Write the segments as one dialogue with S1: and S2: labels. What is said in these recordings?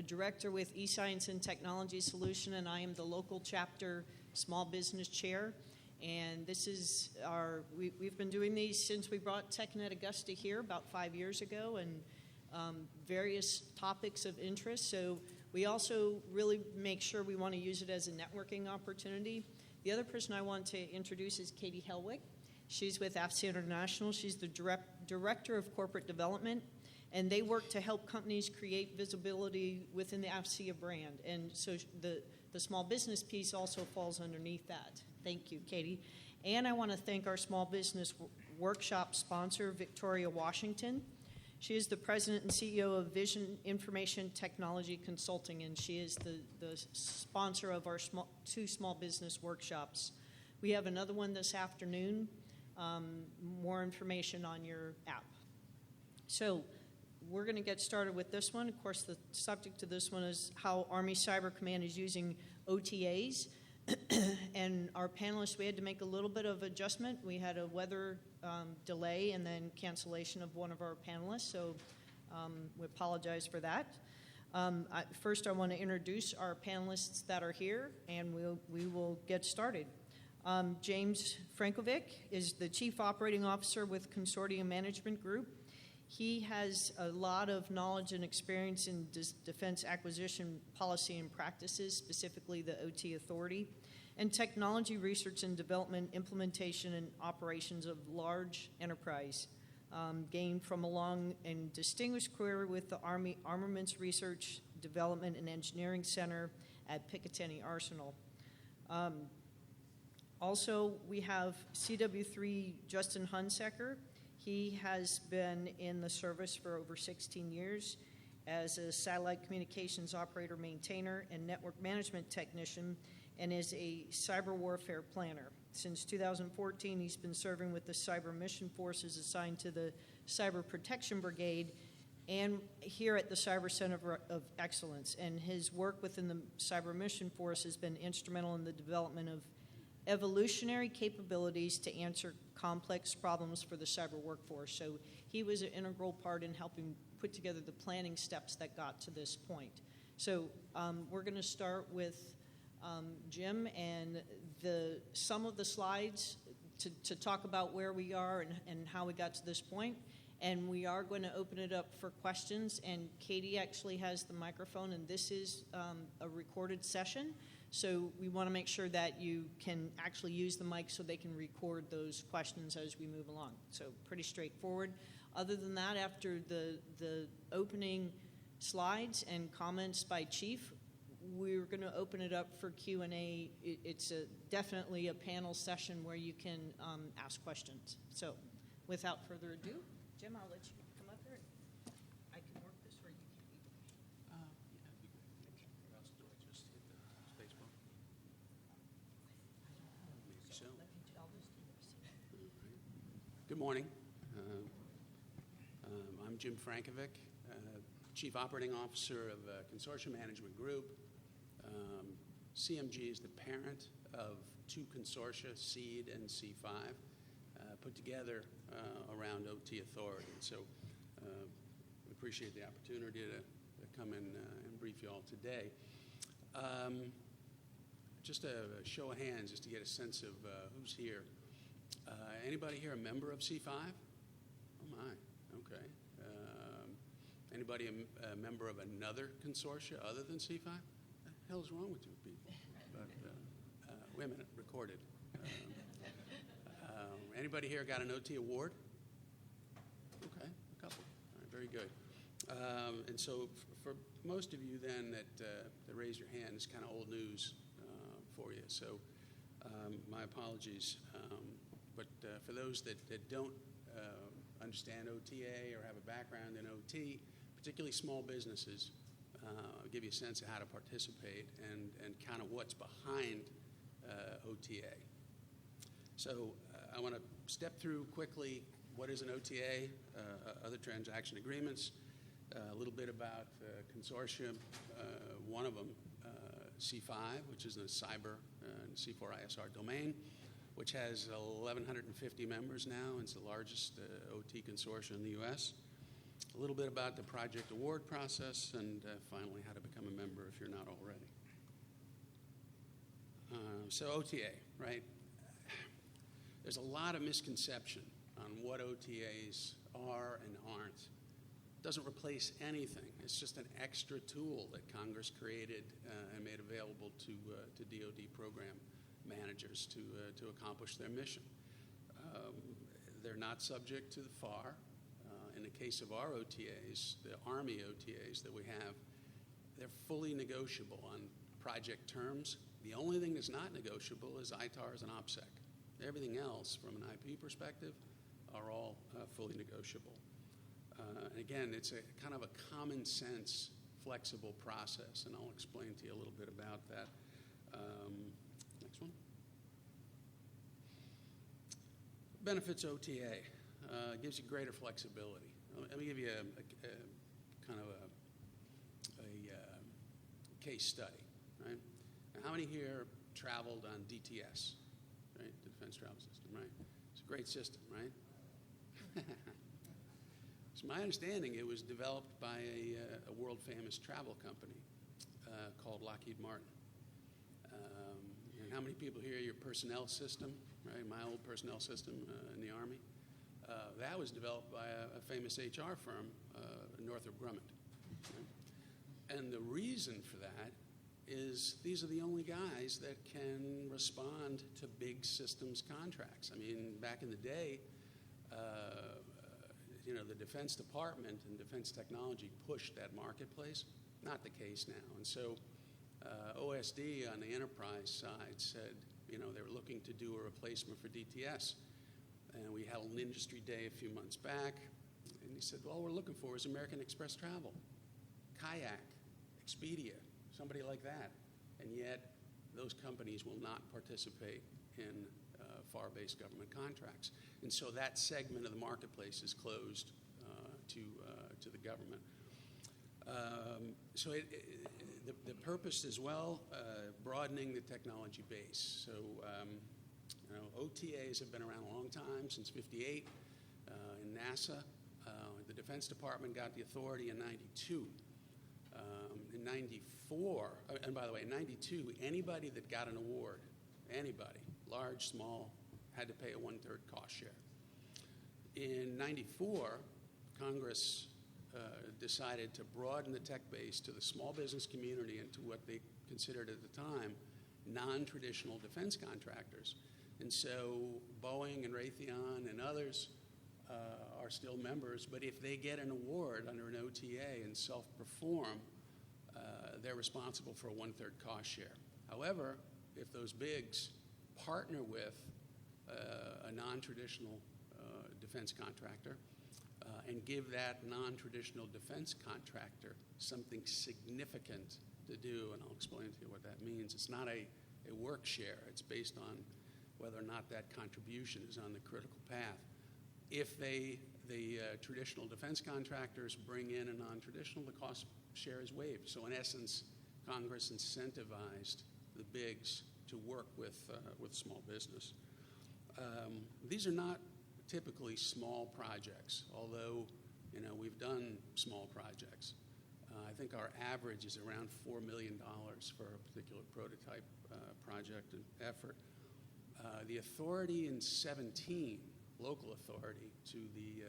S1: director with eScience and Technology Solution, and I am the local chapter small business chair. And this is we've been doing these since we brought TechNet Augusta here about 5 years ago, and various topics of interest. So we also really make sure we want to use it as a networking opportunity. The other person I want to introduce is Katie Helwig. She's with AFCEA International. She's the Director of Corporate Development, and they work to help companies create visibility within the AFCEA brand. And so the small business piece also falls underneath that. Thank you, Katie. And I want to thank our small business workshop sponsor, Victoria Washington. She is the president and CEO of Vision Information Technology Consulting, and she is the sponsor of our two small business workshops. We have another one this afternoon. More information on your app. So we're going to get started with this one. Of course, the subject of this one is how Army Cyber Command is using OTAs. And our panelists, we had to make a little bit of adjustment. We had a weather delay and then cancellation of one of our panelists, so we apologize for that. First, I want to introduce our panelists that are here, and we will get started. James Frankovic is the Chief Operating Officer with Consortium Management Group. He has a lot of knowledge and experience in defense acquisition policy and practices, specifically the OT Authority, and technology research and development, implementation, and operations of large enterprise, gained from a long and distinguished career with the Army Armaments Research, Development, and Engineering Center at Picatinny Arsenal. Also, we have CW3 Justin Hunsecker. He has been in the service for over 16 years as a satellite communications operator, maintainer, and network management technician, and is a cyber warfare planner. Since 2014, he's been serving with the Cyber Mission Forces assigned to the Cyber Protection Brigade and here at the Cyber Center of Excellence. And his work within the Cyber Mission Force has been instrumental in the development of evolutionary capabilities to answer complex problems for the cyber workforce. So he was an integral part in helping put together the planning steps that got to this point. So we're going to start with Jim and some of the slides to talk about where we are and how we got to this point. And we are going to open it up for questions. And Katie actually has the microphone, and this is a recorded session. So we want to make sure that you can actually use the mic so they can record those questions as we move along. So pretty straightforward. Other than that, after the opening slides and comments by Chief, we're going to open it up for Q&A. It's definitely a panel session where you can ask questions. So without further ado, Jim, I'll let you come up here. I can work this or you can leave it.
S2: Yeah, that'd be great. What else do I just hit the space bar? Maybe so.
S1: I'll just do this.
S2: Good morning. I'm Jim Frankovic, Chief Operating Officer of Consortium Management Group. CMG is the parent of two consortia, SEED and C5, put together around OT Authority. So we appreciate the opportunity to come in and brief you all today. Just a show of hands, just to get a sense of who's here. Anybody here a member of C5? Oh my, okay. Anybody a member of another consortia other than C5? What the hell's wrong with you people? But wait a minute, recorded. Anybody here got an OT award? Okay, a couple. All right, very good. And so for most of you then that raise your hand, it's kind of old news for you. So my apologies. But for those that don't understand OTA or have a background in OT, particularly small businesses, I'll give you a sense of how to participate and kind of what's behind OTA. So I want to step through quickly what is an OTA, other transaction agreements, a little bit about consortium, one of them, C5, which is the cyber and C4ISR domain, which has 1,150 members now. It's the largest OT consortium in the U.S. a little bit about the project award process, and finally how to become a member if you're not already. So OTA, right? There's a lot of misconception on what OTAs are and aren't. It doesn't replace anything. It's just an extra tool that Congress created and made available to DoD program managers to accomplish their mission. They're not subject to the FAR. In the case of our OTAs, the Army OTAs that we have, they're fully negotiable on project terms. The only thing that's not negotiable is ITARs and OPSEC. Everything else, from an IP perspective, are all fully negotiable. And again, it's a kind of a common sense, flexible process, and I'll explain to you a little bit about that. Next one. Benefits OTA gives you greater flexibility. Let me give you a kind of a case study, right? Now, how many here traveled on DTS, right? The Defense Travel System, right? It's a great system, right? It's my understanding it was developed by a world-famous travel company called Lockheed Martin. And how many people here, your personnel system, right? My old personnel system in the Army, that was developed by a famous HR firm, Northrop Grumman. Right? And the reason for that is these are the only guys that can respond to big systems contracts. I mean, back in the day, the Defense Department and Defense Technology pushed that marketplace. Not the case now. And so OSD on the enterprise side said, they were looking to do a replacement for DTS. And we held an industry day a few months back. And he said, all we're looking for is American Express Travel, Kayak, Expedia, somebody like that. And yet those companies will not participate in FAR-based government contracts. And so that segment of the marketplace is closed to the government. So the purpose as well, broadening the technology base. So OTAs have been around a long time, since '58. In NASA, the Defense Department got the authority in '92. In '94, and by the way, in '92, anybody that got an award, anybody, large, small, had to pay a 1/3 cost share. In '94, Congress decided to broaden the tech base to the small business community and to what they considered at the time non-traditional defense contractors. And so Boeing and Raytheon and others are still members, but if they get an award under an OTA and self-perform, they're responsible for a 1/3 cost share. However, if those bigs partner with a non-traditional defense contractor and give that non-traditional defense contractor something significant to do, and I'll explain to you what that means. It's not a work share. It's based on whether or not that contribution is on the critical path. If the traditional defense contractors bring in a non-traditional, the cost share is waived. So in essence, Congress incentivized the bigs to work with small business. These are not typically small projects, although we've done small projects. I think our average is around $4 million for a particular prototype project and effort. The authority in 17, local authority to the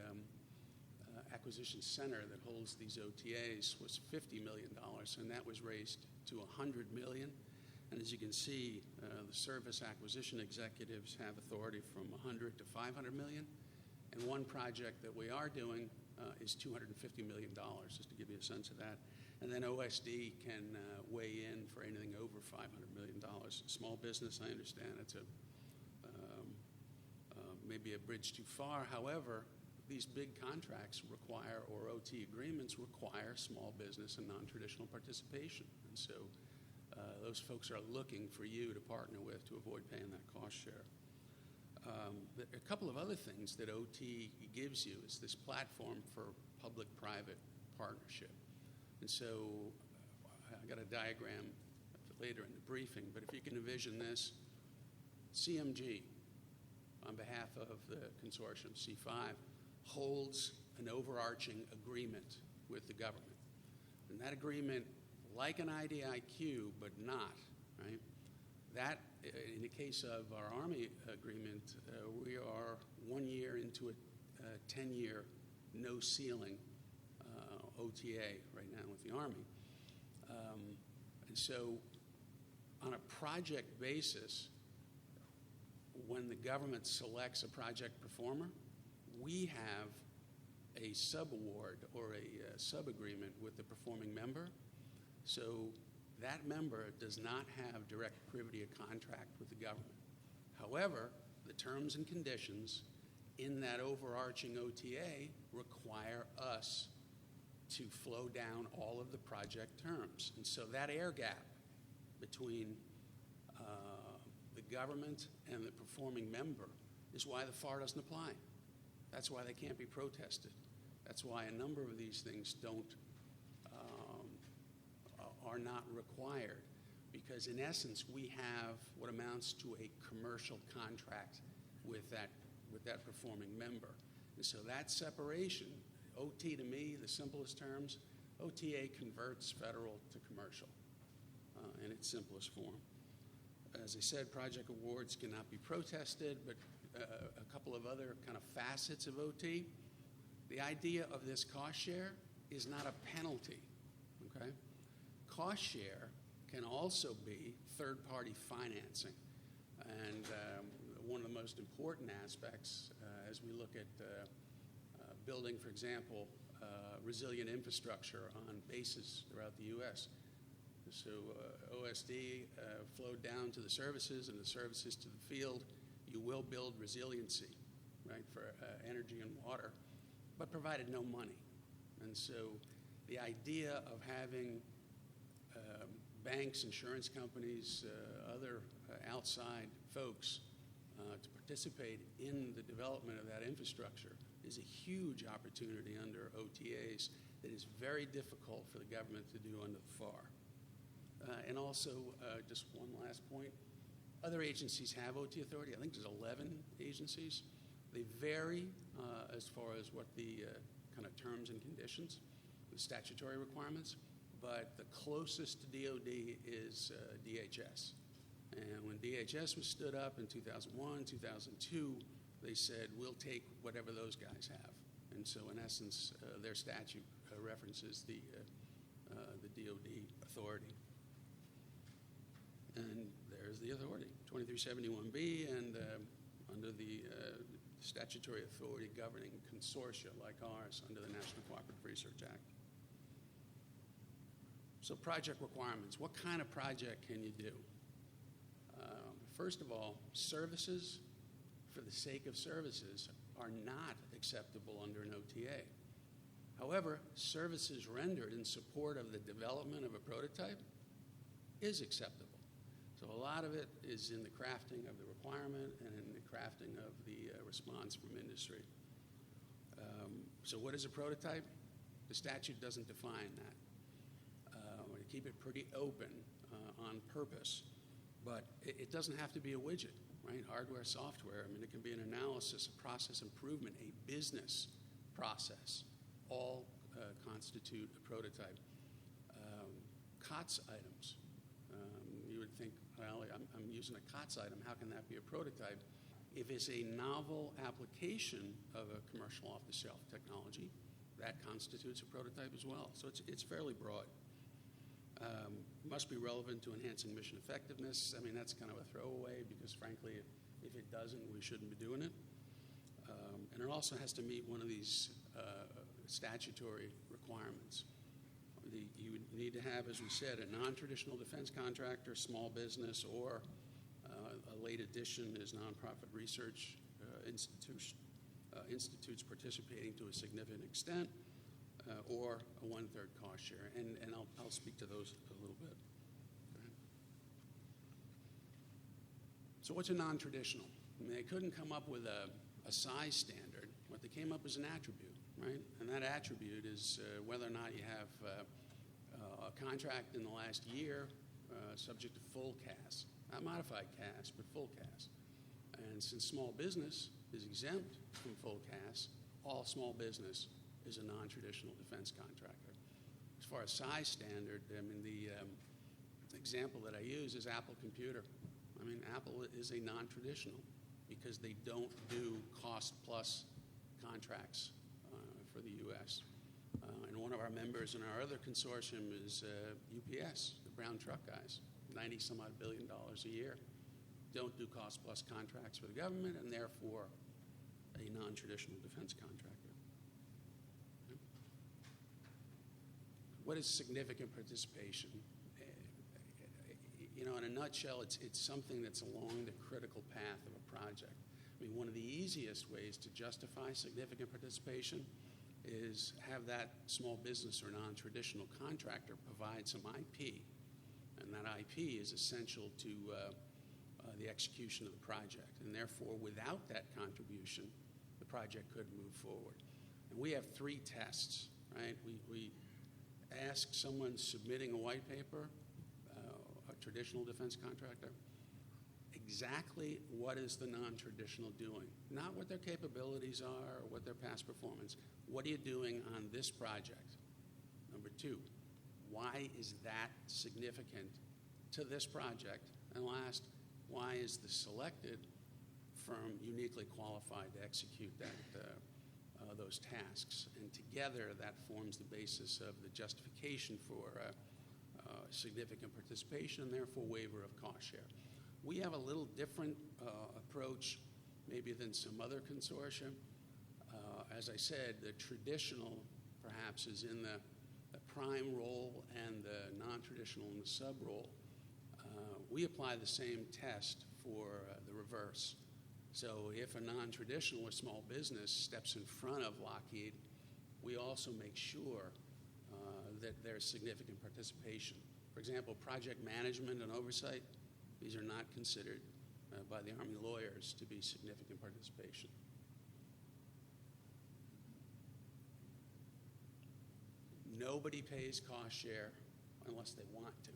S2: acquisition center that holds these OTAs was $50 million, and that was raised to $100 million. And as you can see, the service acquisition executives have authority from $100 to $500 million. And one project that we are doing is $250 million, just to give you a sense of that. And then OSD can weigh in for anything over $500 million. Small business, I understand, it's maybe a bridge too far. However, these big contracts require, or OT agreements require, small business and non-traditional participation. And so those folks are looking for you to partner with to avoid paying that cost share. A couple of other things that OT gives you is this platform for public-private partnership. And so I got a diagram later in the briefing, but if you can envision this, CMG, on behalf of the consortium, C5, holds an overarching agreement with the government. And that agreement, like an IDIQ, but not, right? That, in the case of our Army agreement, we are 1 year into a 10-year no ceiling OTA right now with the Army. And so on a project basis, when the government selects a project performer, we have a sub-award or a sub-agreement with the performing member. So that member does not have direct privity of contract with the government. However, the terms and conditions in that overarching OTA require us to flow down all of the project terms. And so that air gap between the government and the performing member is why the FAR doesn't apply. That's why they can't be protested. That's why a number of these things are not required, because in essence we have what amounts to a commercial contract with that performing member. And so that separation, OT to me, the simplest terms, OTA converts federal to commercial in its simplest form. As I said, project awards cannot be protested, but a couple of other kind of facets of OT. The idea of this cost share is not a penalty, okay? Cost share can also be third-party financing. And one of the most important aspects as we look at building, for example, resilient infrastructure on bases throughout the U.S. So OSD flowed down to the services and the services to the field. You will build resiliency, right, for energy and water, but provided no money. And so the idea of having banks, insurance companies, other outside folks to participate in the development of that infrastructure is a huge opportunity under OTAs that is very difficult for the government to do under the FAR. And also, just one last point, other agencies have OT authority. I think there's 11 agencies. They vary as far as what the kind of terms and conditions, the statutory requirements, but the closest to DOD is DHS. And when DHS was stood up in 2001, 2002, they said, we'll take whatever those guys have. And so in essence, their statute references the DOD authority. And there's the authority, 2371B, and under the statutory authority governing consortia like ours under the National Cooperative Research Act. So project requirements. What kind of project can you do? First of all, services for the sake of services are not acceptable under an OTA. However, services rendered in support of the development of a prototype is acceptable. So a lot of it is in the crafting of the requirement and in the crafting of the response from industry. So what is a prototype? The statute doesn't define that. We keep it pretty open on purpose, but it doesn't have to be a widget, right? Hardware, software, I mean, it can be an analysis, a process improvement, a business process, all constitute a prototype. COTS items. You would think, well, I'm using a COTS item. How can that be a prototype? If it's a novel application of a commercial off-the-shelf technology, that constitutes a prototype as well. So it's fairly broad. Must be relevant to enhancing mission effectiveness. I mean, that's kind of a throwaway because, frankly, if it doesn't, we shouldn't be doing it. And it also has to meet one of these statutory requirements. You would need to have, as we said, a non-traditional defense contractor, small business, or a late addition is nonprofit research institutes participating to a significant extent, or a one-third cost share. And I'll speak to those a little bit. So what's a non-traditional? I mean, they couldn't come up with a size standard. What they came up with is an attribute, right? And that attribute is whether or not you have a contract in the last year subject to full CAS. Not modified CAS, but full CAS. And since small business is exempt from full CAS, all small business is a non-traditional defense contractor. As far as size standard, I mean, the example that I use is Apple Computer. I mean, Apple is a non-traditional because they don't do cost-plus contracts for the U.S. And one of our members in our other consortium is UPS, the brown truck guys, 90-some-odd billion dollars a year. Don't do cost-plus contracts for the government, and therefore a non-traditional defense contractor. Okay. What is significant participation? You know, in a nutshell, it's something that's along the critical path of a project. I mean, one of the easiest ways to justify significant participation is have that small business or non-traditional contractor provide some IP, and that IP is essential to the execution of the project, and therefore, without that contribution, the project couldn't move forward. And we have 3 tests, right? We ask someone submitting a white paper, a traditional defense contractor, exactly what is the non-traditional doing, not what their capabilities are or what their past performance. What are you doing on this project? Number 2, why is that significant to this project? And last, why is the selected firm uniquely qualified to execute those tasks? And together, that forms the basis of the justification for significant participation and therefore waiver of cost share. We have a little different approach maybe than some other consortia. As I said, the traditional perhaps is in the prime role and the non-traditional in the sub-role. We apply the same test for the reverse. So if a non-traditional or small business steps in front of Lockheed, we also make sure that there's significant participation. For example, project management and oversight, these are not considered by the Army lawyers to be significant participation. Nobody pays cost share unless they want to.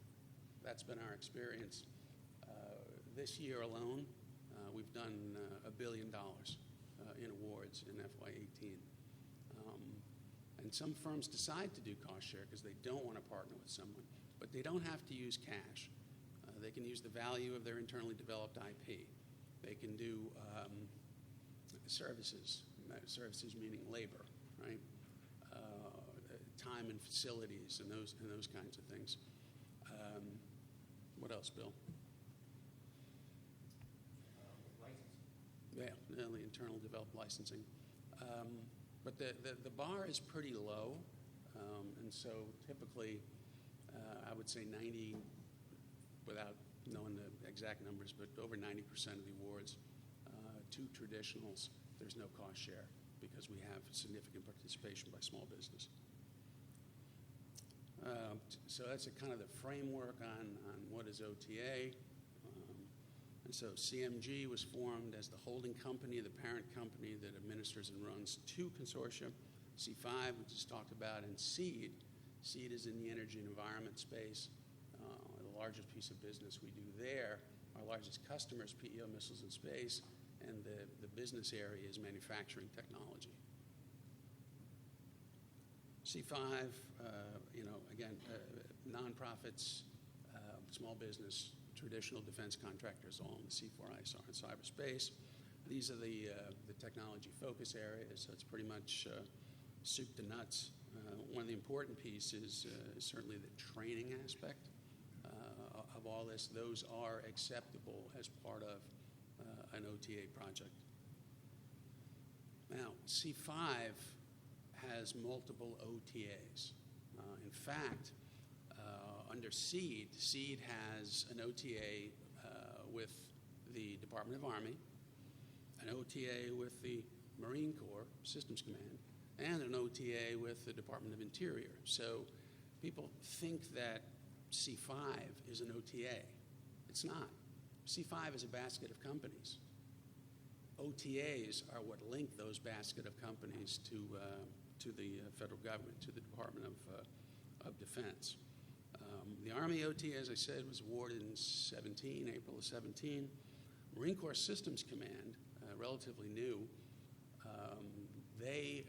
S2: That's been our experience. This year alone, we've done $1 billion in awards in FY18. And some firms decide to do cost share because they don't want to partner with someone, but they don't have to use cash. They can use the value of their internally developed IP. They can do services meaning labor, right? Time and facilities and those kinds of things. What else, Bill?
S3: Licensing.
S2: Yeah, the internal developed licensing. But the bar is pretty low, and so typically I would say 90, without knowing the exact numbers, but over 90% of the awards to traditionals, there's no cost share because we have significant participation by small business. So that's a kind of the framework on what is OTA. And so CMG was formed as the holding company, the parent company that administers and runs 2 consortia, C5, we just talked about, and SEED. SEED is in the energy and environment space. The largest piece of business we do there, our largest customer is PEO Missiles and Space, and the business area is manufacturing technology. C5, again, nonprofits, small business, traditional defense contractors, all in the C4ISR and cyberspace. These are the technology focus areas, so it's pretty much soup to nuts. One of the important pieces is certainly the training aspect of all this. Those are acceptable as part of an OTA project. Now, C5 has multiple OTAs. In fact, under SEED, SEED has an OTA with the Department of Army, an OTA with the Marine Corps Systems Command, and an OTA with the Department of Interior. So people think that C5 is an OTA. It's not. C5 is a basket of companies. OTAs are what link those basket of companies to the federal government, to the Department of Defense. The Army OTA, as I said, was awarded in April of 17. Marine Corps Systems Command, relatively new, they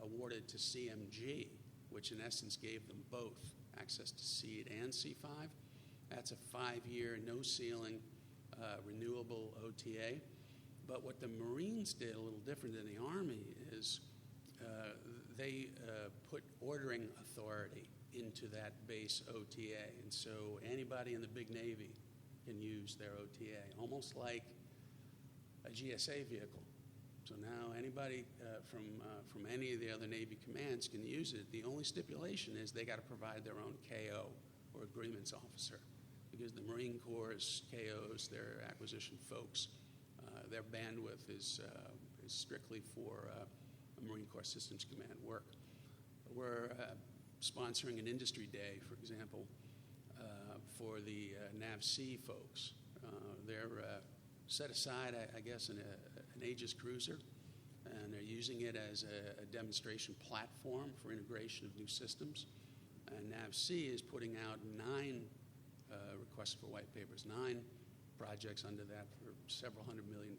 S2: awarded to CMG, which in essence gave them both access to SEED and C5. That's a 5-year, no ceiling, renewable OTA. But what the Marines did a little different than the Army is they put ordering authority into that base OTA. And so anybody in the big Navy can use their OTA, almost like a GSA vehicle. So now anybody from any of the other Navy commands can use it. The only stipulation is they got to provide their own KO, or agreements officer, because the Marine Corps' KOs, their acquisition folks, their bandwidth is strictly for Marine Corps Systems Command work. We're sponsoring an industry day, for example, for the AFCEA folks. They're set aside, I guess, an Aegis cruiser, and they're using it as a demonstration platform for integration of new systems. And AFCEA is putting out 9 requests for white papers, 9 projects under that for several $100 million.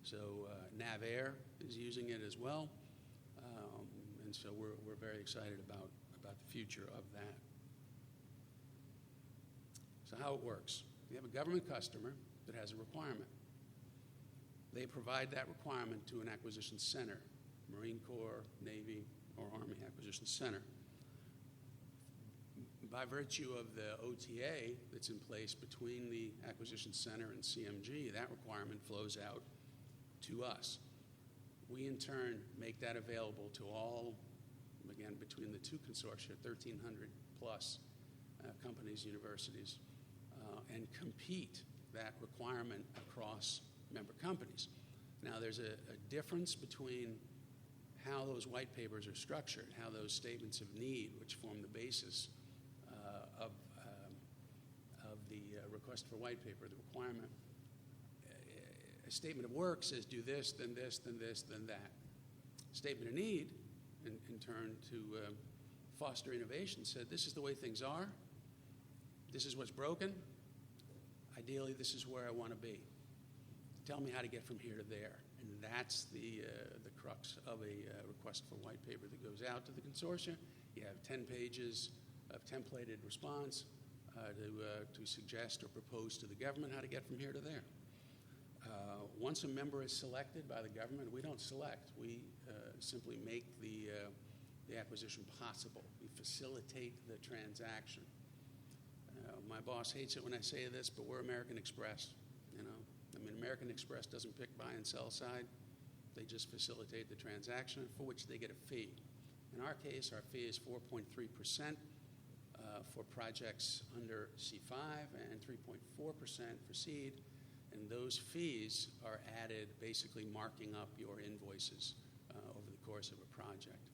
S2: So NavAir is using it as well, and so we're very excited about the future of that. So how it works. We have a government customer that has a requirement. They provide that requirement to an acquisition center, Marine Corps, Navy, or Army Acquisition Center. By virtue of the OTA that's in place between the Acquisition Center and CMG, that requirement flows out to us. We, in turn, make that available to all, again, between the two consortia, 1,300 plus companies, universities, and compete that requirement across member companies. Now, there's a difference between how those white papers are structured, how those statements of need, which form the basis of the request for white paper, the requirement. A statement of work says do this, then this, then this, then that. Statement of need, in turn, to foster innovation, said this is the way things are, this is what's broken, ideally this is where I want to be. Tell me how to get from here to there. And that's the crux of a request for white paper that goes out to the consortia. You have 10 pages of templated response to suggest or propose to the government how to get from here to there. Once a member is selected by the government, we don't select. We simply make the acquisition possible. We facilitate the transaction. My boss hates it when I say this, but we're American Express. American Express doesn't pick buy and sell side. They just facilitate the transaction, for which they get a fee. In our case, our fee is 4.3% for projects under C5 and 3.4% for SEED. And those fees are added, basically marking up your invoices over the course of a project.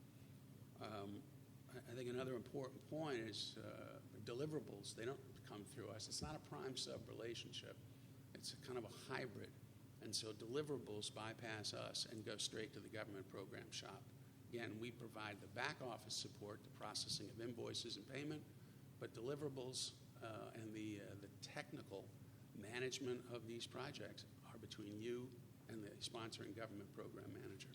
S2: I think another important point is deliverables. They don't come through us. It's not a prime-sub relationship. It's kind of a hybrid. And so deliverables bypass us and go straight to the government program shop. Again, we provide the back office support, the processing of invoices and payment, but deliverables and the technical management of these projects are between you and the sponsoring government program manager.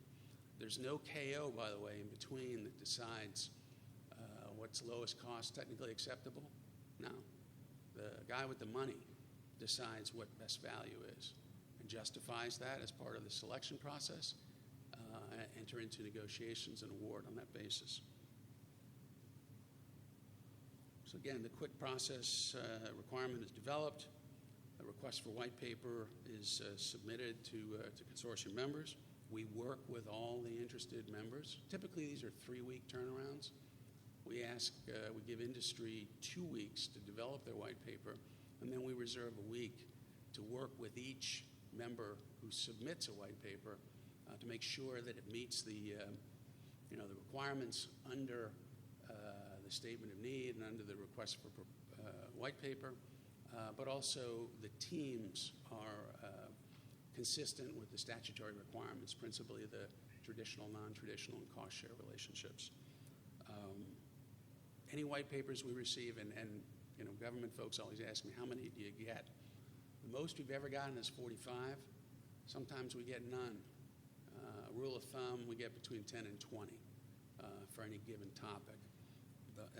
S2: There's no KO, by the way, in between that decides what's lowest cost technically acceptable. No. The guy with the money decides what best value is and justifies that as part of the selection process, enter into negotiations and award on that basis. So again, the quick process requirement is developed. A request for white paper is submitted to consortium members. We work with all the interested members. Typically, these are 3-week turnarounds. We give industry 2 weeks to develop their white paper, and then we reserve a week to work with each member who submits a white paper to make sure that it meets the requirements under the statement of need and under the request for white paper, but also the teams are consistent with the statutory requirements, principally the traditional, non-traditional, and cost-share relationships. Any white papers we receive, and government folks always ask me, how many do you get? The most we've ever gotten is 45. Sometimes we get none. Rule of thumb, we get between 10 and 20 for any given topic.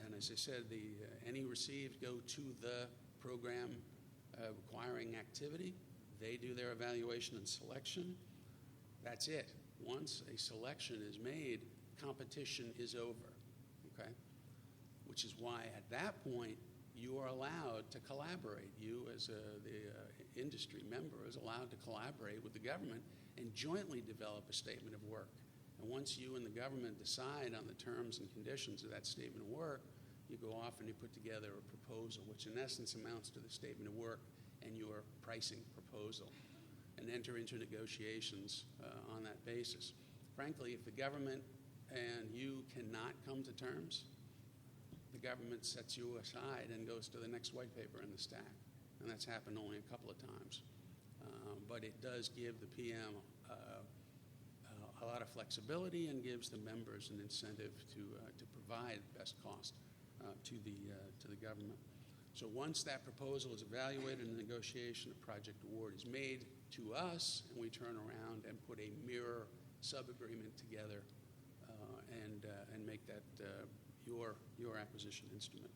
S2: And as I said, any received go to the program requiring activity. They do their evaluation and selection. That's it. Once a selection is made, competition is over, okay? Which is why at that point, you are allowed to collaborate. You as the industry member is allowed to collaborate with the government and jointly develop a statement of work. And once you and the government decide on the terms and conditions of that statement of work, you go off and you put together a proposal, which in essence amounts to the statement of work and your pricing proposal, and enter into negotiations on that basis. Frankly, if the government and you cannot come to terms, the government sets you aside and goes to the next white paper in the stack. And that's happened only a couple of times. But it does give the PM a lot of flexibility and gives the members an incentive to provide best cost to the government. So once that proposal is evaluated in the negotiation, a project award is made to us, and we turn around and put a mirror sub-agreement together and make that your acquisition instrument.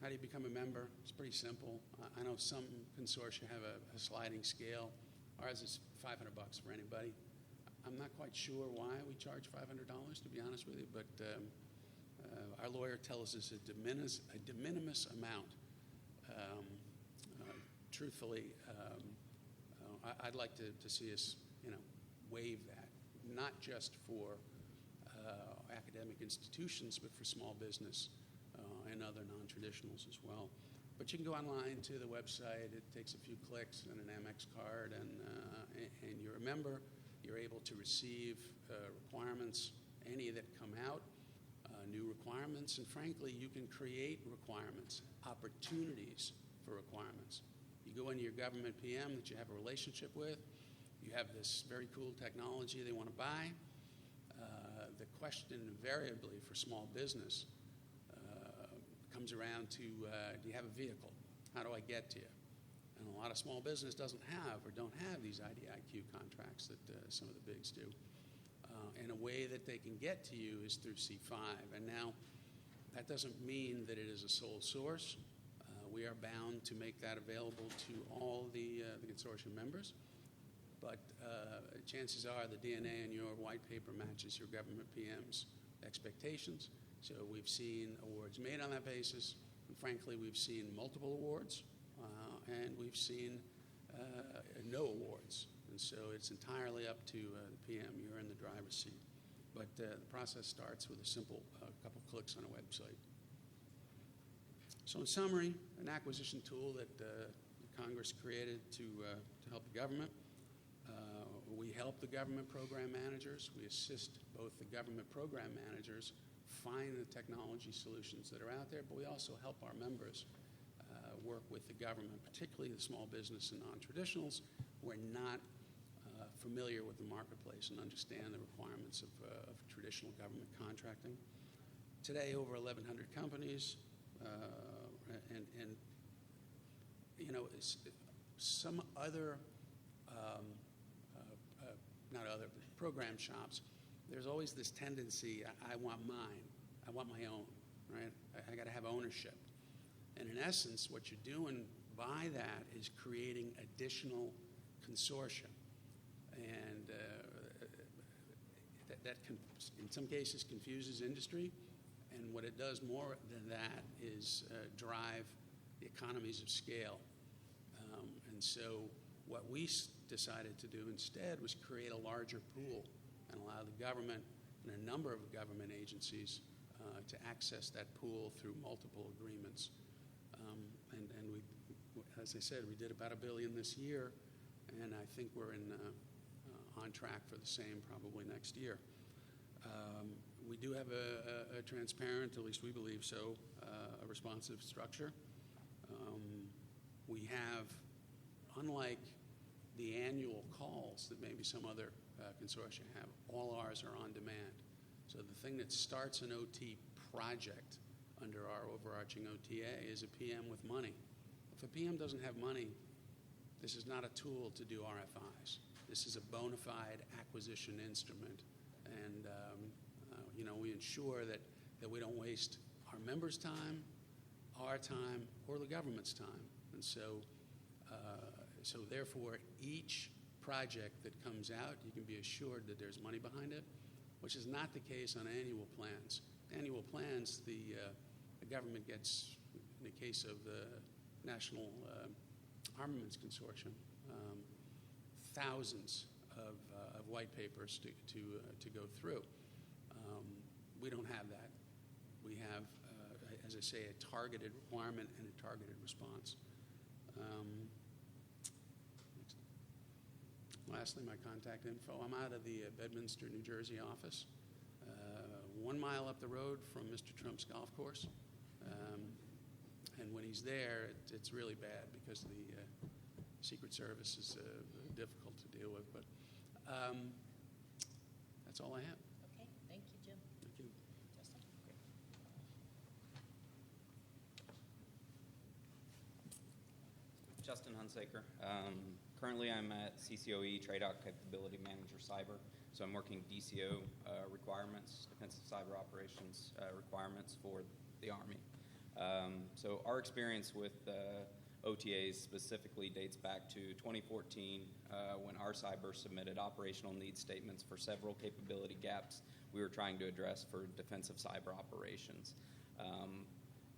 S2: How do you become a member? It's pretty simple. I know some consortia have a sliding scale. Ours is $500 for anybody. I'm not quite sure why we charge $500, to be honest with you, but our lawyer tells us a de minimis amount. Truthfully, I'd like to see us, waive that, not just for academic institutions, but for small business and other non-traditionals as well. But you can go online to the website. It takes a few clicks and an Amex card, and you're a member. You're able to receive requirements, any that come out, new requirements, and frankly, you can create requirements, opportunities for requirements. You go into your government PM that you have a relationship with. You have this very cool technology they want to buy. The question invariably for small business comes around to, do you have a vehicle? How do I get to you? And a lot of small business don't have these IDIQ contracts that some of the bigs do. And a way that they can get to you is through C5. And now, that doesn't mean that it is a sole source. We are bound to make that available to all the consortium members. But chances are the DNA in your white paper matches your government PM's expectations. So we've seen awards made on that basis. And frankly, we've seen multiple awards, and we've seen no awards. And so it's entirely up to the PM. You're in the driver's seat. But the process starts with a simple couple clicks on a website. So in summary, an acquisition tool that Congress created to help the government. We help the government program managers. We assist both the government program managers find the technology solutions that are out there, but we also help our members work with the government, particularly the small business and non-traditionals who are not familiar with the marketplace and understand the requirements of traditional government contracting. Today, over 1,100 companies, and some other, not other, but program shops, there's always this tendency, I want mine, I want my own, right? I got to have ownership. And in essence, what you're doing by that is creating additional consortia. And that in some cases confuses industry. And what it does more than that is drive the economies of scale. And so what we decided to do instead was create a larger pool and allow the government and a number of government agencies to access that pool through multiple agreements. And we, as I said, we did about $1 billion this year, and I think we're on track for the same probably next year. We do have a transparent, at least we believe so, a responsive structure. We have, unlike the annual calls that maybe some other consortia have, all ours are on demand. So the thing that starts an OT project under our overarching OTA is a PM with money. If a PM doesn't have money, this is not a tool to do RFIs. This is a bona fide acquisition instrument, and we ensure that we don't waste our members' time, our time, or the government's time. And so therefore, each project that comes out, you can be assured that there's money behind it, which is not the case on annual plans. Annual plans, the government gets, in the case of the National Armaments Consortium, thousands of white papers to go through. We don't have that. We have, as I say, a targeted requirement and a targeted response. Lastly, my contact info. I'm out of the Bedminster, New Jersey office, 1 mile up the road from Mr. Trump's golf course. And when he's there, it's really bad because the Secret Service is difficult to deal with. But that's all I have.
S1: Okay, thank you, Jim.
S2: Thank you.
S1: Justin?
S3: Justin Hunsecker. Currently, I'm at CCOE, TradeOut Capability Manager Cyber. So I'm working DCO requirements, Defensive Cyber Operations requirements for the Army. So our experience with OTAs specifically dates back to 2014 when our cyber submitted operational needs statements for several capability gaps we were trying to address for defensive cyber operations.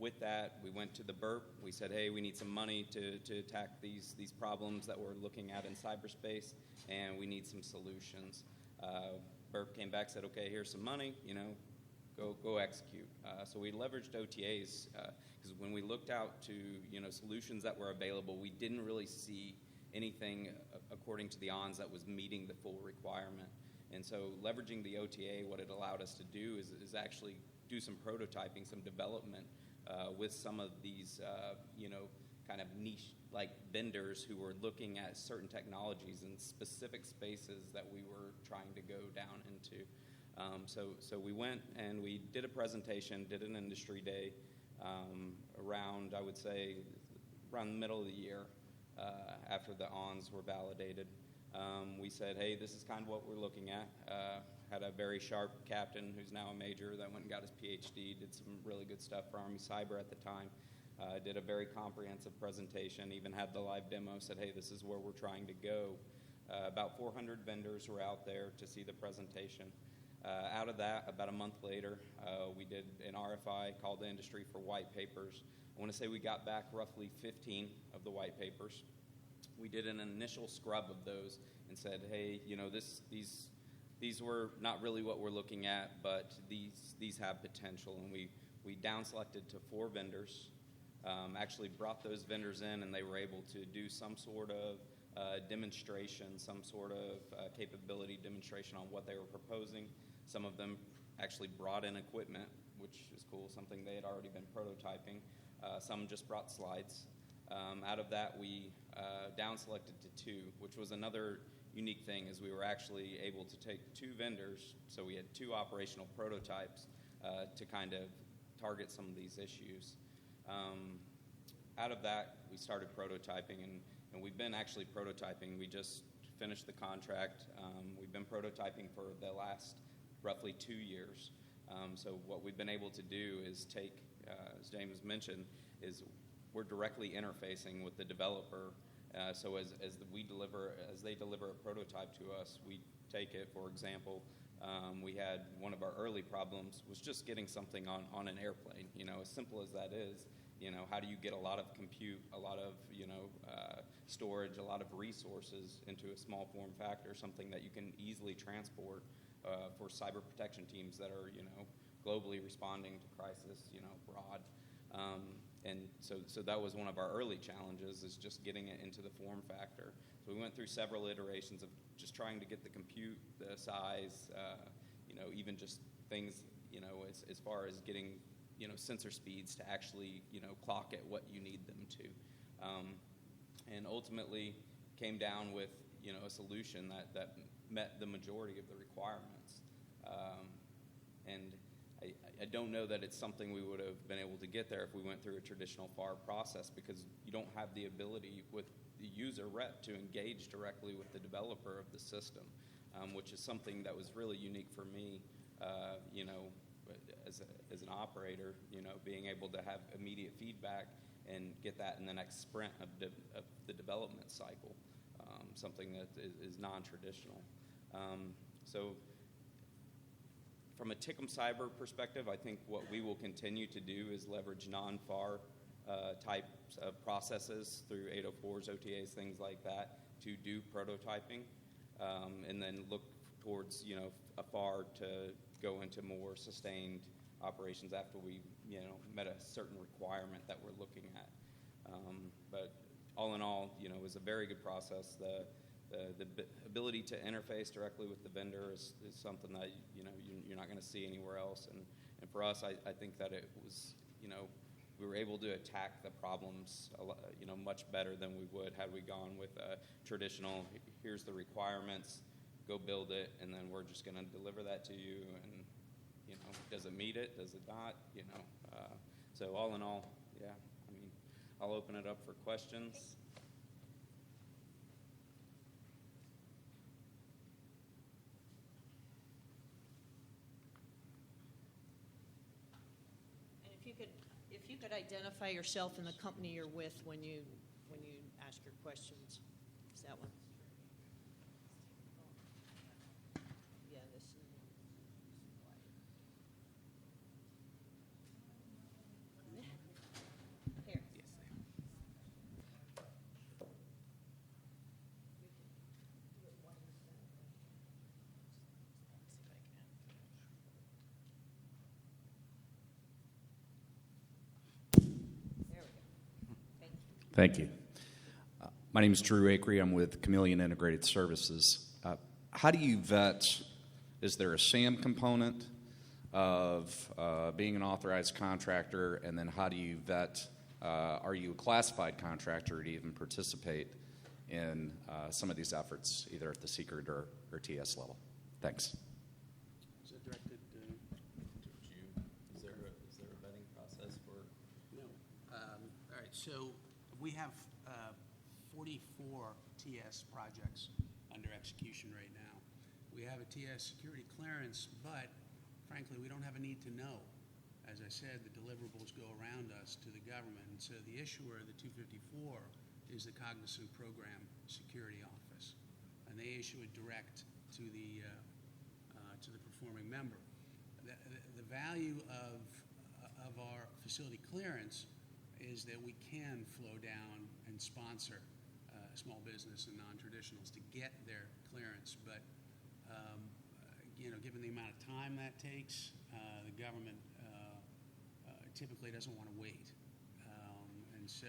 S3: With that, we went to the BERP. We said, hey, we need some money to attack these problems that we're looking at in cyberspace, and we need some solutions. BERP came back, said, okay, here's some money, go execute. So we leveraged OTAs because when we looked out to solutions that were available, we didn't really see anything according to the ONS that was meeting the full requirement. And so leveraging the OTA, what it allowed us to do is actually do some prototyping, some development with some of these, kind of niche-like vendors who were looking at certain technologies in specific spaces that we were trying to go down into. So we went and we did a presentation, did an industry day around, I would say, around the middle of the year after the ONS were validated. We said, hey, this is kind of what we're looking at. Had a very sharp captain who's now a major that went and got his PhD, did some really good stuff for Army Cyber at the time. Did a very comprehensive presentation, even had the live demo, said, hey, this is where we're trying to go. About 400 vendors were out there to see the presentation. Out of that, about a month later, we did an RFI, called the industry for white papers. I want to say we got back roughly 15 of the white papers. We did an initial scrub of those and said, hey, these were not really what we're looking at, but these have potential. And we down selected to 4 vendors, actually brought those vendors in, and they were able to do some sort of demonstration, some sort of capability demonstration on what they were proposing. Some of them actually brought in equipment, which is cool, something they had already been prototyping. Some just brought slides. Out of that, we down selected to 2, which was another unique thing, is we were actually able to take 2 vendors, so we had 2 operational prototypes to kind of target some of these issues. Out of that, we started prototyping, and we've been actually prototyping. We just finished the contract. We've been prototyping for the last roughly 2 years. So what we've been able to do is take, as James mentioned, is we're directly interfacing with the developer. So as they deliver a prototype to us, we take it. For example, we had one of our early problems was just getting something on an airplane. As simple as that is, how do you get a lot of compute, a lot of storage, a lot of resources into a small form factor, something that you can easily transport for cyber protection teams that are globally responding to crisis, abroad. And so that was one of our early challenges, is just getting it into the form factor. So we went through several iterations of just trying to get the compute, the size, even just things, as far as getting, sensor speeds to actually, clock at what you need them to. And ultimately came down with, a solution that met the majority of the requirements. And I don't know that it's something we would have been able to get there if we went through a traditional FAR process, because you don't have the ability with the user rep to engage directly with the developer of the system, which is something that was really unique for me, as an operator, being able to have immediate feedback and get that in the next sprint of the development cycle, something that is non-traditional. So from a Tickum Cyber perspective, I think what we will continue to do is leverage non-FAR types of processes through 804s, OTAs, things like that, to do prototyping, and then look towards, a FAR to go into more sustained operations after we, met a certain requirement that we're looking at. But all in all, it was a very good process. The ability to interface directly with the vendor is something that, you're not going to see anywhere else. And for us, I think that it was, we were able to attack the problems, much better than we would had we gone with a traditional, here's the requirements, go build it, and then we're just going to deliver that to you. And, does it meet it? Does it not? So all in all, yeah, I'll open it up for questions.
S1: And if you could identify yourself and the company you're with when you ask your questions. Is that one? Yeah, this is. Here.
S4: Thank you. My name is Drew Acree. I'm with Chameleon Integrated Services. How do you vet? Is there a SAM component of being an authorized contractor? And then how do you vet? Are you a classified contractor to even participate in some of these efforts, either at the secret or TS level? Thanks.
S2: Is that directed to
S3: you? Is there a vetting process for?
S2: No. All right. So we have 44 TS projects under execution right now. We have a TS security clearance, but frankly, we don't have a need to know. As I said, the deliverables go around us to the government. And so the issuer, the 254, is the Cognizant Program Security Office. And they issue it direct to the performing member. The value of our facility clearance is that we can flow down and sponsor small business and non-traditionals to get their clearance. But, given the amount of time that takes, the government typically doesn't want to wait. And so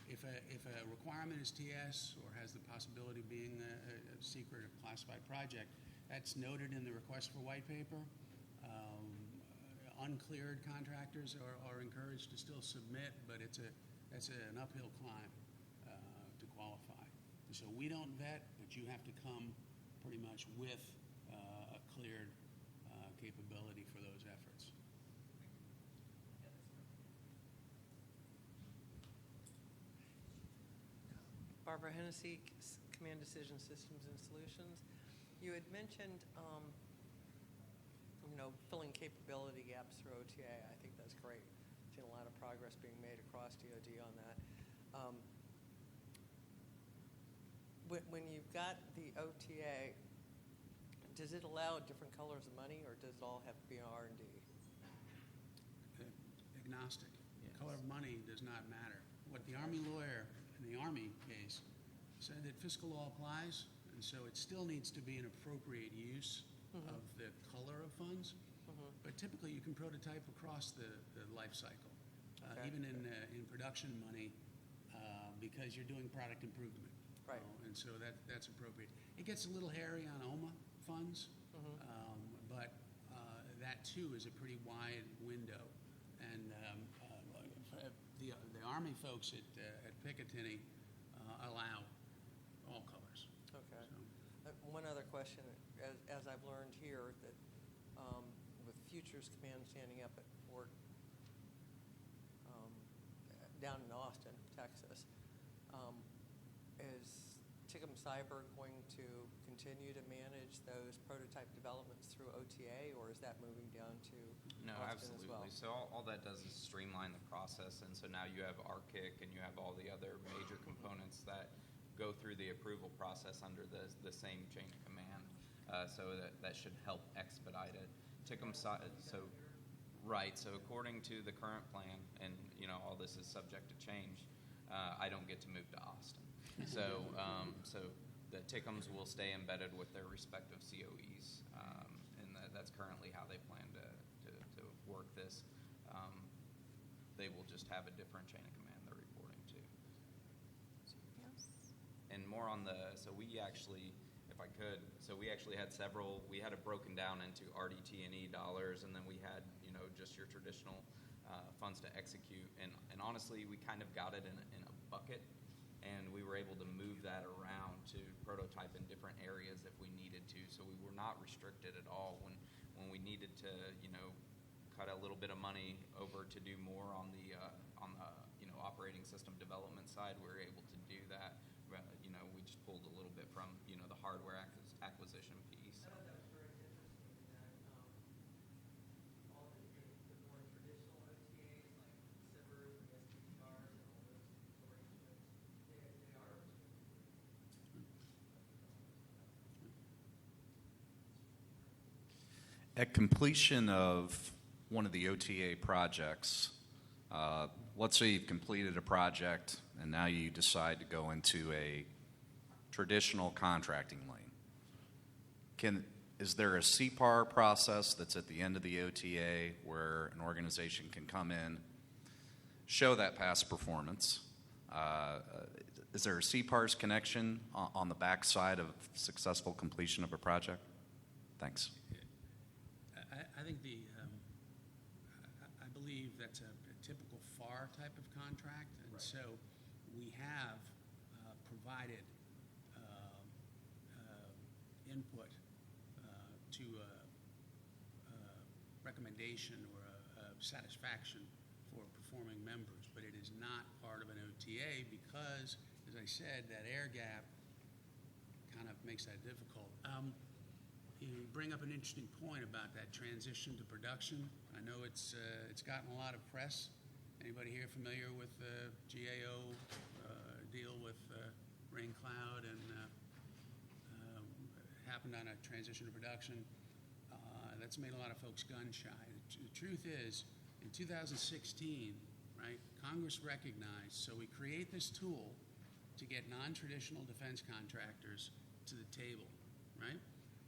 S2: if a requirement is TS or has the possibility of being a secret or classified project, that's noted in the request for white paper. Uncleared contractors are encouraged to still submit, but that's an uphill climb to qualify. So we don't vet, but you have to come pretty much with a cleared capability for those efforts.
S5: Barbara Hennessy, Command Decision Systems and Solutions. You had mentioned, filling capability gaps through OTA. I think that's great. Seen a lot of progress being made across DoD on that. When you've got the OTA, does it allow different colors of money, or does it all have to be R&D?
S2: Agnostic. Yes. Color of money does not matter. What the Army lawyer in the Army case said that fiscal law applies, and so it still needs to be an appropriate use of the color of funds. But typically, you can prototype across the life cycle, even in production money, because you're doing product improvement.
S5: Right.
S2: And so that's appropriate. It gets a little hairy on OMA funds, but that too is a pretty wide window. And the Army folks at Picatinny allow all colors.
S5: Okay. So. One other question, as I've learned here, that with Futures Command standing up at Fort down in Austin, Texas. Is Tickham Cyber going to continue to manage those prototype developments through OTA, or is that moving down to
S3: No,
S5: Austin
S3: absolutely.
S5: as well?
S3: So all that does is streamline the process, and so now you have ARCIC and you have all the other major components that go through the approval process under the same chain of command. So that should help expedite it. Right. So according to the current plan, and all this is subject to change, I don't get to move to Austin. So the Tickhams will stay embedded with their respective COEs, and that's currently how they plan to work this. They will just have a different chain of command they're reporting to. And more on we actually had several. We had it broken down into RDT&E dollars, and then we had just your traditional funds to execute. And honestly, we kind of got it in a bucket, and we were able to move that around to prototype in different areas if we needed to. So we were not restricted at all when we needed to cut a little bit of money over to do more on the operating system development side. We were able to do that. We just pulled a little bit from the hardware acquisition piece.
S5: I thought that was very interesting that all the more traditional OTAs like SIVRs and SPTRs and all those arrangements, they are restricted.
S4: At completion of one of the OTA projects, let's say you've completed a project and now you decide to go into a traditional contracting lane. Is there a CPAR process that's at the end of the OTA where an organization can come in, show that past performance? Is there a CPAR's connection on the backside of successful completion of a project? Thanks.
S2: I think I believe that's a typical FAR type of contract, and
S5: Right.
S2: so we have provided input to a recommendation or a satisfaction for performing members, but it is not part of an OTA because, as I said, that air gap kind of makes that difficult. You bring up an interesting point about that transition to production. I know it's gotten a lot of press. Anybody here familiar with the GAO deal with Rain Cloud and happened on a transition to production? That's made a lot of folks gun shy. The truth is, in 2016, right, Congress recognized, so we create this tool to get non-traditional defense contractors to the table, right?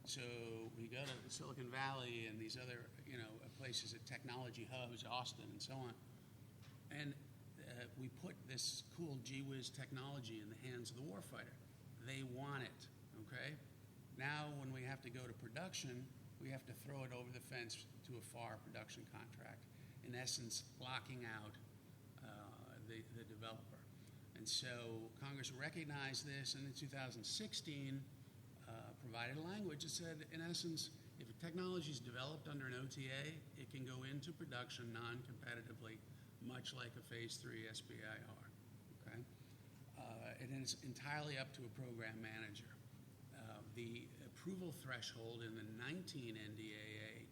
S2: So we go to Silicon Valley and these other, places at technology hubs, Austin and so on, and we put this cool gee-whiz technology in the hands of the warfighter. They want it, okay? Now when we have to go to production, we have to throw it over the fence to a FAR production contract, in essence locking out the developer. And so Congress recognized this, and in 2016, provided a language that said, in essence, if a technology is developed under an OTA, it can go into production non-competitively, much like a Phase 3 SBIR. Okay? And it's entirely up to a program manager. The approval threshold in the 19 NDAA,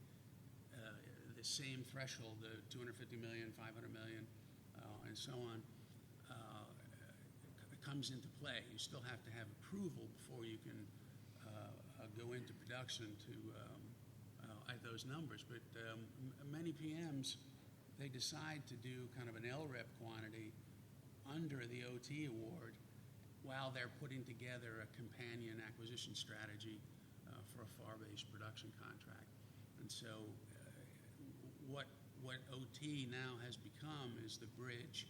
S2: the same threshold, the $250 million, $500 million, and so on, comes into play. You still have to have approval before you can go into production to at those numbers. But many PMs, they decide to do kind of an LREP quantity under the OT award while they're putting together a companion acquisition strategy for a FAR-based production contract. And so what OT now has become is the bridge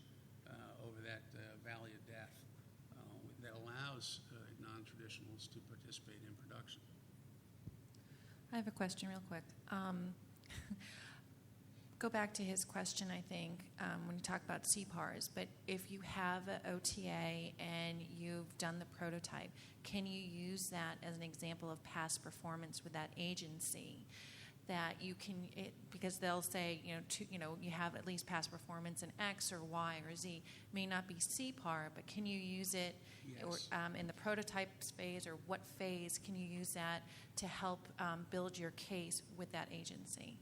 S2: over that valley of death that allows non-traditionals to participate in production.
S6: I have a question real quick. Go back to his question, I think, when you talk about CPARs, but if you have an OTA and you've done the prototype, can you use that as an example of past performance with that agency that you can, because they'll say, you have at least past performance in X or Y or Z. May not be CPAR, but can you use it in the prototype phase, or what phase can you use that to help build your case with that agency?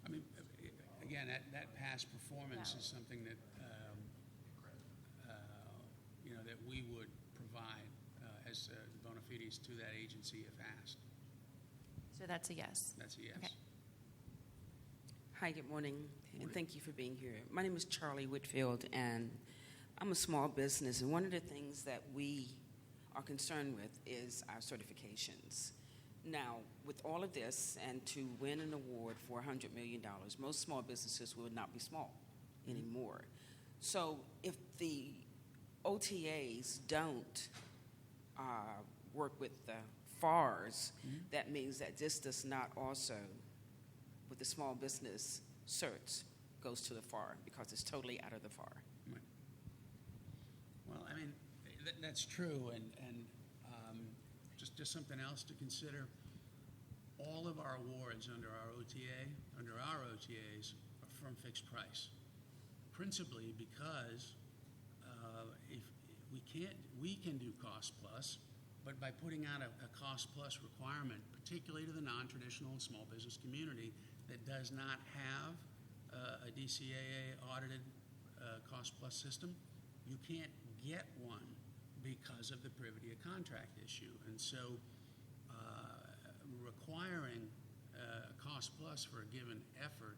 S2: I mean, again, that past performance is something that that we would provide as bona fides to that agency if asked.
S6: So that's a yes.
S2: That's a yes.
S6: Okay.
S7: Hi, good morning, and thank you for being here. My name is Charlie Whitfield, and I'm a small business, and one of the things that we are concerned with is our certifications. Now, with all of this, and to win an award for $100 million, most small businesses will not be small anymore. So if the OTAs don't work with the FARs, that means that this does not also, with the small business certs, goes to the FAR because it's totally out of the FAR.
S2: Right. Well, I mean, that's true, and just something else to consider. All of our awards under our OTAs, are firm fixed price, principally because if we can do cost plus, but by putting out a cost plus requirement, particularly to the non-traditional and small business community that does not have a DCAA audited cost plus system, you can't get one because of the privity of contract issue. And so requiring a cost plus for a given effort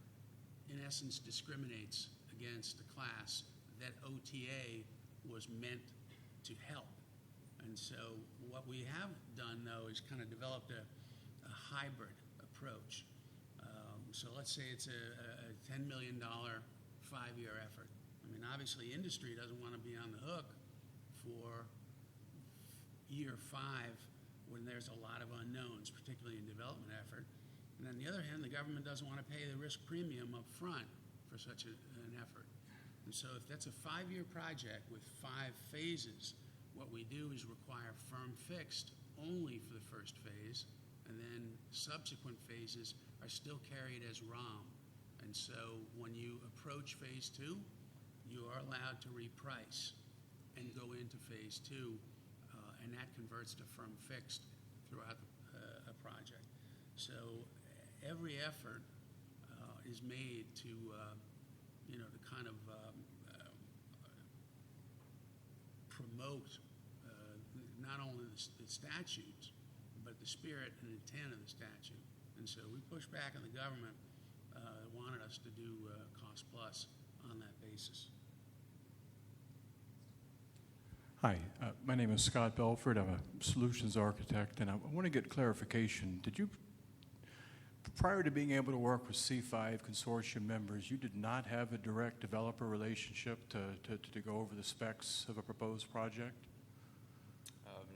S2: in essence discriminates against the class that OTA was meant to help. And so what we have done, though, is kind of developed a hybrid approach. So let's say it's a $10 million 5-year effort. I mean, obviously, industry doesn't want to be on the hook for year 5 when there's a lot of unknowns, particularly in development effort. And on the other hand, the government doesn't want to pay the risk premium up front for such an effort. And so if that's a 5-year project with 5 phases, what we do is require firm fixed only for the first phase, and then subsequent phases are still carried as ROM. And so when you approach phase 2, you are allowed to reprice and go into phase 2, and that converts to firm fixed throughout a project. So every effort is made to kind of promote not only the statutes, but the spirit and intent of the statute. And so we pushed back on the government that wanted us to do cost plus on that basis.
S8: Hi, my name is Scott Belford. I'm a solutions architect, and I want to get clarification. Did you, prior to being able to work with C5 consortium members, you did not have a direct developer relationship to go over the specs of a proposed project?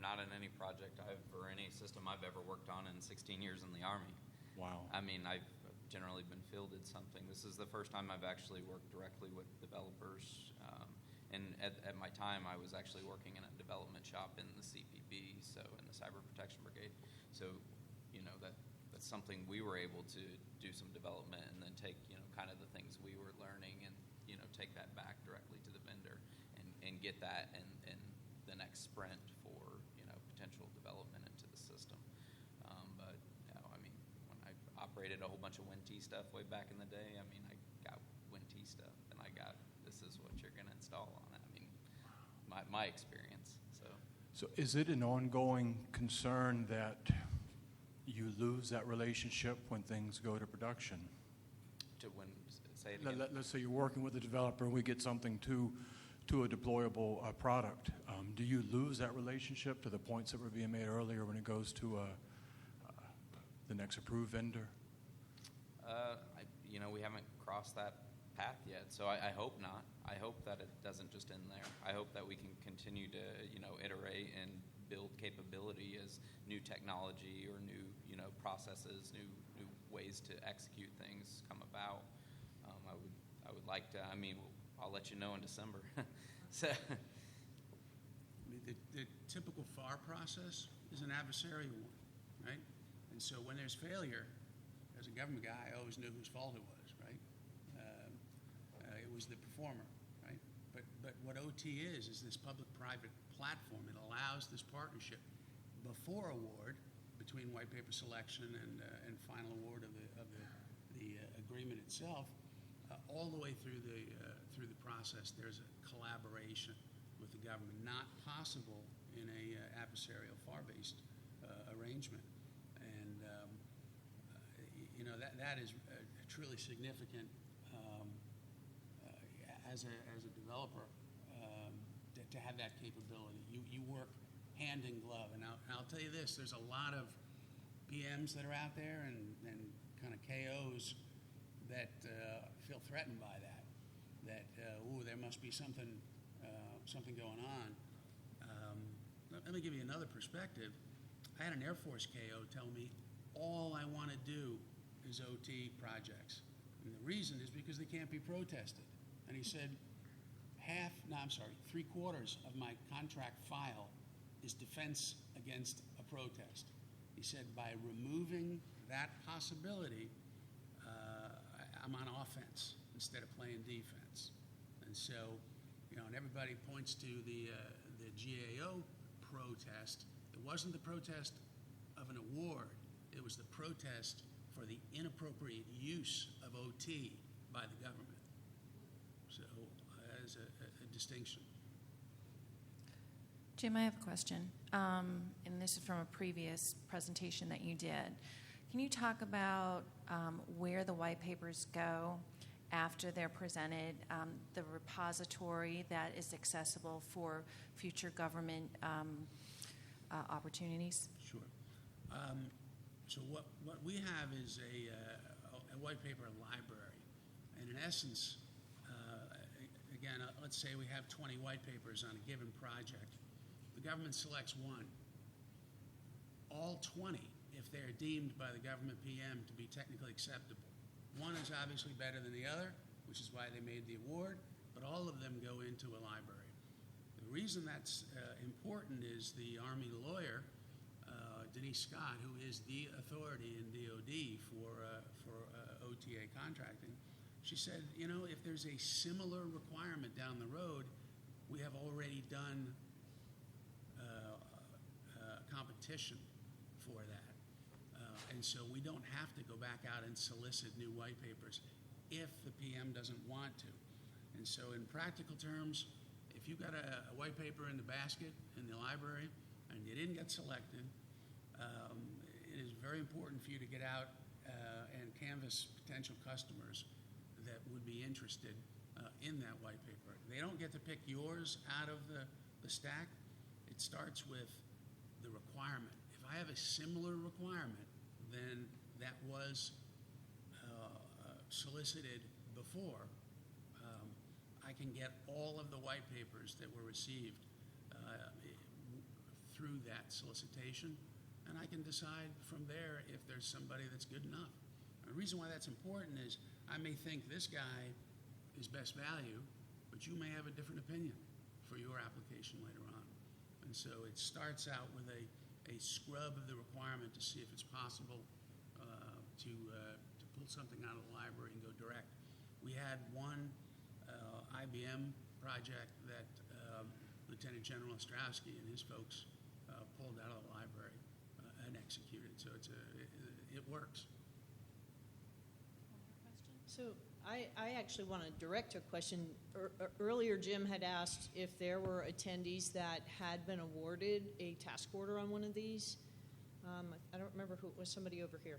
S3: Not in any project or any system I've ever worked on in 16 years in the Army.
S8: Wow.
S3: I mean, I've generally been fielded something. This is the first time I've actually worked directly with developers. And at my time, I was actually working in a development shop in the CPB, so in the Cyber Protection Brigade. So, that's something we were able to do some development and then take, kind of the things we were learning and, take that back directly to the vendor and get that in the next sprint for, potential development into the system. But, I mean, when I operated a whole bunch of WinT stuff way back in the day, I mean, I got WinT stuff and I got, this is what you're going to install on it. I mean, my experience.
S8: So is it an ongoing concern that you lose that relationship when things go to production?
S3: Say it again.
S8: Let's say you're working with a developer and we get something to a deployable product. Do you lose that relationship to the points that were being made earlier when it goes to the next approved vendor?
S3: We haven't crossed that path yet, so I hope not. I hope that it doesn't just end there. I hope that we can continue to, iterate and build capability as new technology or new, processes, new ways to execute things come about. I would like to. I mean, I'll let you know in December. So.
S2: The typical FAR process is an adversarial one, right? And so when there's failure, as a government guy, I always knew whose fault it was, right? It was the performer, right? But what OT is this public-private platform. It allows this partnership before award between white paper selection and final award of the agreement itself, all the way through the process. There's a collaboration with the government, not possible in a adversarial FAR-based arrangement. And that is truly significant as a developer to have that capability. You work hand in glove. And I'll tell you this: there's a lot of PMs that are out there and kind of KOs that feel threatened by that. There must be something going on. Let me give you another perspective. I had an Air Force KO tell me all I want to do is OT projects. And the reason is because they can't be protested. And he said, 3/4 of my contract file is defense against a protest. He said, by removing that possibility, I'm on offense instead of playing defense. And so, and everybody points to the GAO protest. It wasn't the protest of an award. It was the protest for the inappropriate use of OT by the government. So, as a distinction.
S6: Jim, I have a question, and this is from a previous presentation that you did. Can you talk about where the white papers go after they're presented, the repository that is accessible for future government opportunities?
S2: Sure. So what we have is a white paper library, and in essence, again, let's say we have 20 white papers on a given project. The government selects one. All 20, if they're deemed by the government PM to be technically acceptable. One is obviously better than the other, which is why they made the award, but all of them go into a library. The reason that's important is the Army lawyer, Denise Scott, who is the authority in DOD for OTA contracting, she said, if there's a similar requirement down the road, we have already done competition for that. And so we don't have to go back out and solicit new white papers if the PM doesn't want to. And so in practical terms, if you've got a white paper in the basket in the library and you didn't get selected, it is very important for you to get out and canvass potential customers that would be interested in that white paper. They don't get to pick yours out of the stack. It starts with the requirement. If I have a similar requirement, then that was solicited before, I can get all of the white papers that were received through that solicitation, and I can decide from there if there's somebody that's good enough. And the reason why that's important is I may think this guy is best value, but you may have a different opinion for your application later on. And so it starts out with a scrub of the requirement to see if it's possible to pull something out of the library and go direct. We had one IBM project that Lieutenant General Ostrowski and his folks pulled out of the library and executed. So it works.
S1: So I actually want to direct a question. Earlier, Jim had asked if there were attendees that had been awarded a task order on one of these. I don't remember who it was, somebody over here.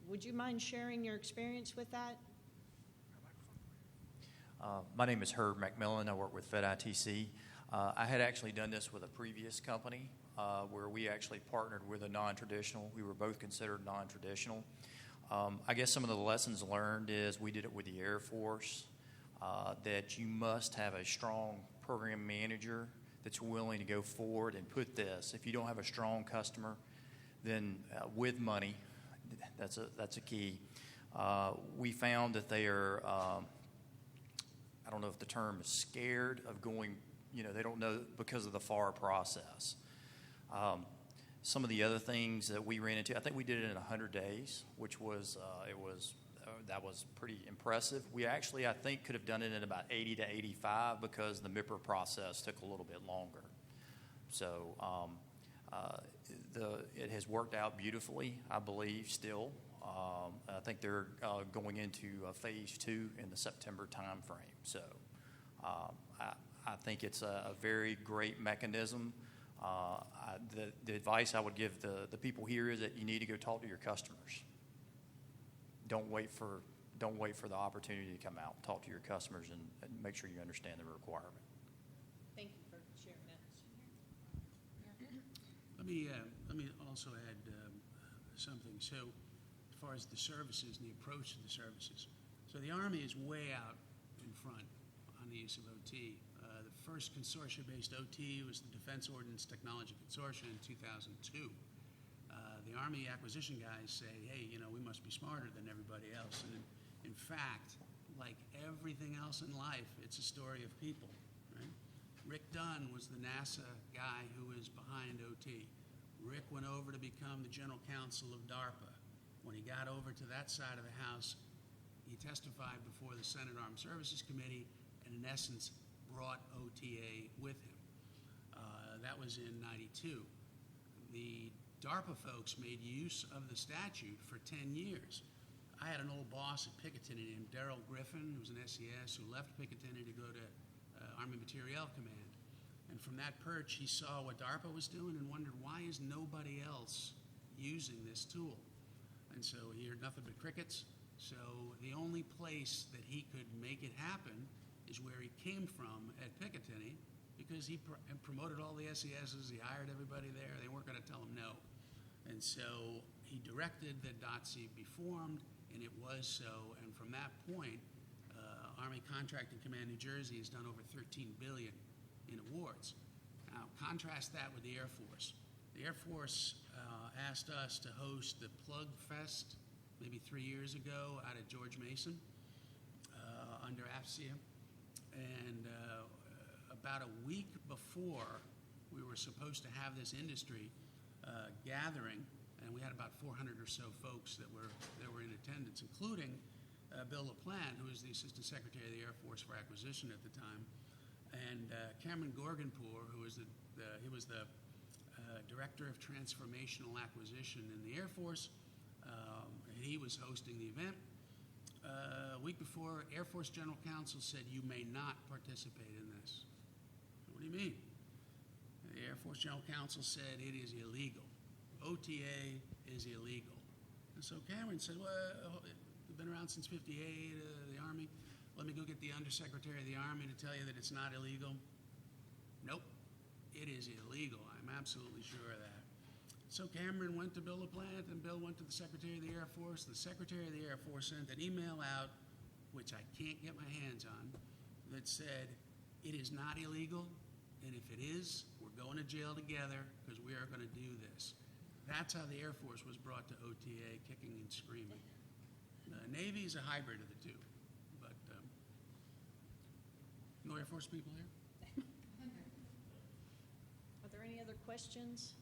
S1: Would you mind sharing your experience with that?
S9: My name is Herb McMillan. I work with FedITC. I had actually done this with a previous company where we actually partnered with a non-traditional. We were both considered non-traditional. I guess some of the lessons learned is we did it with the Air Force, that you must have a strong program manager that's willing to go forward and put this. If you don't have a strong customer, then with money, that's a key. We found that they are, I don't know if the term is scared of going, they don't know because of the FAR process. Some of the other things that we ran into, I think we did it in 100 days, which was that was pretty impressive. We actually, I think, could have done it in about 80 to 85 because the MIPR process took a little bit longer. So it has worked out beautifully, I believe, still. I think they're going into phase 2 in the September timeframe. So I think it's a very great mechanism. The advice I would give the people here is that you need to go talk to your customers. Don't wait for the opportunity to come out. Talk to your customers and make sure you understand the requirement.
S1: Thank you for sharing that.
S2: Let me also add something. So, as far as the services and the approach to the services, so the Army is way out in front on the use of OT. The first consortium-based OT was the Defense Ordnance Technology Consortium in 2002. The Army acquisition guys say, hey, we must be smarter than everybody else. And in fact, like everything else in life, it's a story of people, right? Rick Dunn was the NASA guy who was behind OT. Rick went over to become the general counsel of DARPA. When he got over to that side of the house, he testified before the Senate Armed Services Committee and, in essence, brought OTA with him. That was in 92. The DARPA folks made use of the statute for 10 years. I had an old boss at Picatinny named Darrell Griffin, who was an SES, who left Picatinny to go to Army Materiel Command. And from that perch, he saw what DARPA was doing and wondered, why is nobody else using this tool? And so he heard nothing but crickets. So the only place that he could make it happen is where he came from at Picatinny, because he promoted all the SESs, he hired everybody there, they weren't going to tell him no. And so he directed that DOTC be formed, and it was so. And from that point, Army Contracting Command New Jersey has done over $13 billion in awards. Now, contrast that with the Air Force. The Air Force asked us to host the Plug Fest maybe 3 years ago out at George Mason under AFCEA. And about a week before we were supposed to have this industry gathering, and we had about 400 or so folks that were in attendance, including Bill LaPlante, who was the Assistant Secretary of the Air Force for Acquisition at the time, and Cameron Gorgonpour, who was he was the Director of Transformational Acquisition in the Air Force. He was hosting the event. A week before, Air Force General Counsel said, you may not participate in this. What do you mean? The Air Force General Counsel said it is illegal. OTA is illegal. And so Cameron said, well, we've been around since 58, the Army. Let me go get the Undersecretary of the Army to tell you that it's not illegal. Nope, it is illegal. I'm absolutely sure of that. So Cameron went to Bill LaPlante, and Bill went to the Secretary of the Air Force. The Secretary of the Air Force sent an email out, which I can't get my hands on, that said, it is not illegal, and if it is, we're going to jail together because we are going to do this. That's how the Air Force was brought to OTA, kicking and screaming. The Navy is a hybrid of the two, but no Air Force people here?
S1: Are there any other questions?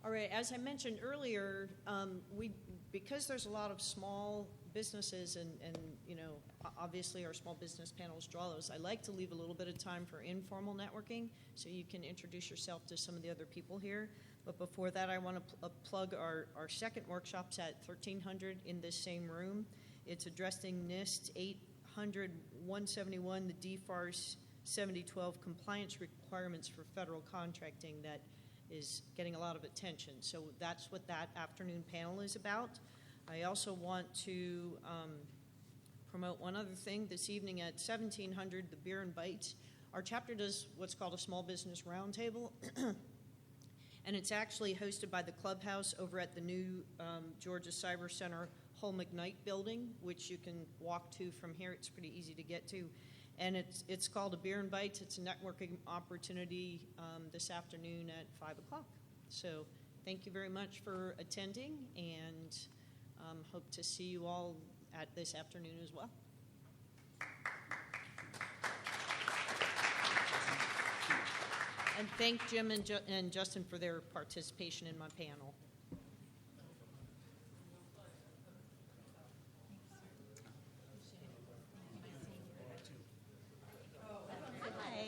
S1: All right, as I mentioned earlier, because there's a lot of small businesses and obviously our small business panels draw those, I like to leave a little bit of time for informal networking so you can introduce yourself to some of the other people here. But before that, I want to plug our second workshops at 1300 in this same room. It's addressing NIST 800-171, the DFARS 7012 compliance requirements for federal contracting that is getting a lot of attention. So that's what that afternoon panel is about. I also want to promote one other thing. This evening at 1700, the Beer and Bites. Our chapter does what's called a small business roundtable. And it's actually hosted by the Clubhouse over at the new Georgia Cyber Center Hull McKnight building, which you can walk to from here. It's pretty easy to get to. And it's called a Beer and Bites. It's a networking opportunity this afternoon at 5 o'clock. So thank you very much for attending, and hope to see you all at this afternoon as well. And thank Jim and Justin for their participation in my panel.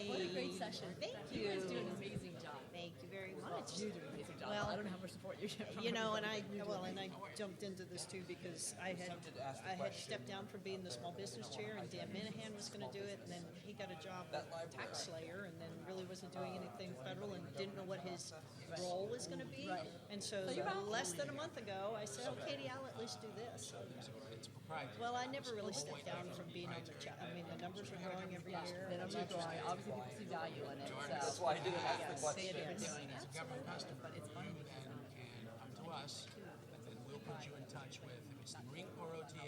S10: What a great session.
S1: Thank
S10: You guys do an amazing job.
S1: Thank you very much.
S10: You do an amazing job.
S1: Well,
S10: I don't know how much support you get from
S1: You know, and
S10: everybody.
S1: I jumped into this too because I had stepped down from being the small business chair, and Dan Minahan was going to do it, and then he got a job with Tax Slayer, and then really wasn't doing anything federal, and didn't know what his role was going to be.
S10: Right.
S1: And so less than a month ago, I said, "Oh, Katie, I'll at least do this." Well, I never really stepped down from being on the chat. I mean, the numbers are growing every year.
S10: The numbers are growing. Obviously, people see value in it. That's why I did ask the question.
S2: As a government customer, and come to us, and then we'll put you in touch with, if it's the Marine Corps OTA,